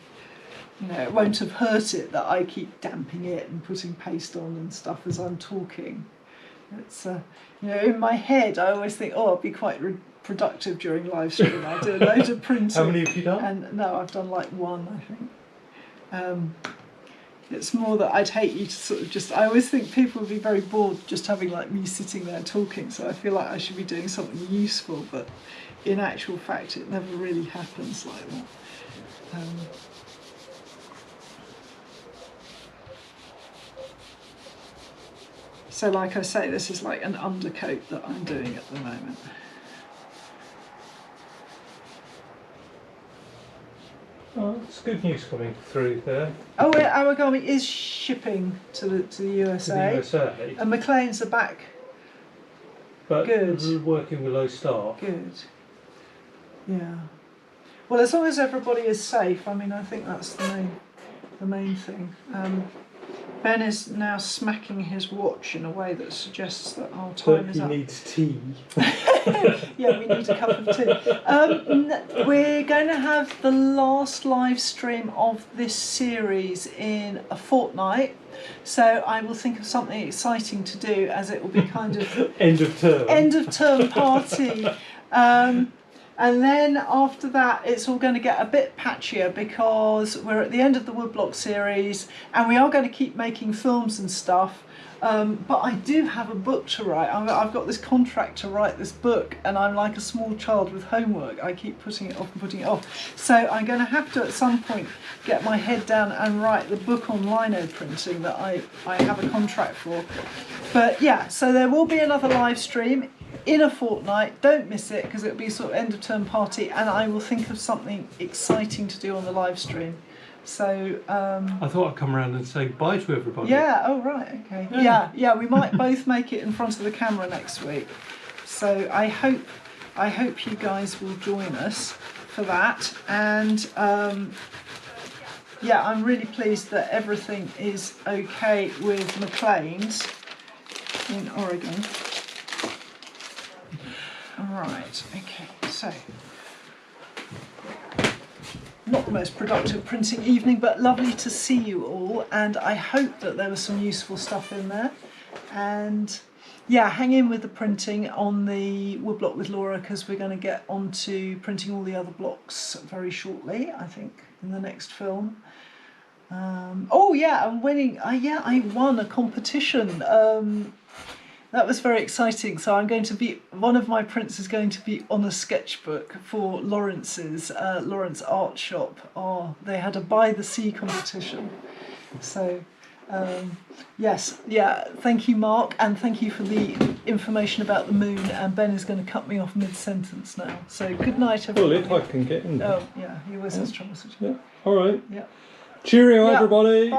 you know, it won't have hurt it that I keep damping it and putting paste on and stuff as I'm talking. It's, you know, in my head I always think, oh, I'd be quite productive during live stream. I'll do a load of printing. How many have you done? And no, I've done like one, I think. It's more that I'd hate you to sort of just, I always think people would be very bored just having like me sitting there talking, so I feel like I should be doing something useful, but in actual fact it never really happens like that. So like I say, this is like an undercoat that I'm doing at the moment. Oh, it's good news coming through there. Oh, Awagami is shipping to the USA. To the USA. And McLean's are back. But good. Working with low staff. Good. Yeah. Well, as long as everybody is safe, I mean, I think that's the main thing. Ben is now smacking his watch in a way that suggests that our time is up. He needs tea. Yeah, we need a cup of tea. We're going to have the last live stream of this series in a fortnight, so I will think of something exciting to do, as it will be kind of end of term party. And then after that, it's all going to get a bit patchier because we're at the end of the woodblock series and we are going to keep making films and stuff. But I do have a book to write. I've got this contract to write this book and I'm like a small child with homework. I keep putting it off and putting it off. So I'm going to have to at some point get my head down and write the book on lino printing that I have a contract for. But yeah, so there will be another live stream in a fortnight. Don't miss it because it'll be sort of end of term party and I will think of something exciting to do on the live stream. So I thought I'd come around and say bye to everybody. yeah, oh right, okay. Yeah, we might both make it in front of the camera next week. So I hope you guys will join us for that. And yeah, I'm really pleased that everything is okay with McLean's in Oregon. Right, okay, so not the most productive printing evening, but lovely to see you all, and I hope that there was some useful stuff in there. And yeah, hang in with the printing on the woodblock with Laura because we're going to get on to printing all the other blocks very shortly, I think, in the next film. Oh yeah, I'm winning. Yeah, I won a competition. That was very exciting. So I'm going to be, one of my prints is going to be on a sketchbook for Lawrence's, Lawrence Art Shop. Oh, they had a By the Sea competition. So yes, yeah, thank you Mark, and thank you for the information about the moon, and Ben is going to cut me off mid-sentence now. So good night everybody. Well, if I can get in there. Oh yeah, he always has trouble. Yeah, alright. Yeah. Cheerio Yeah. everybody. Bye.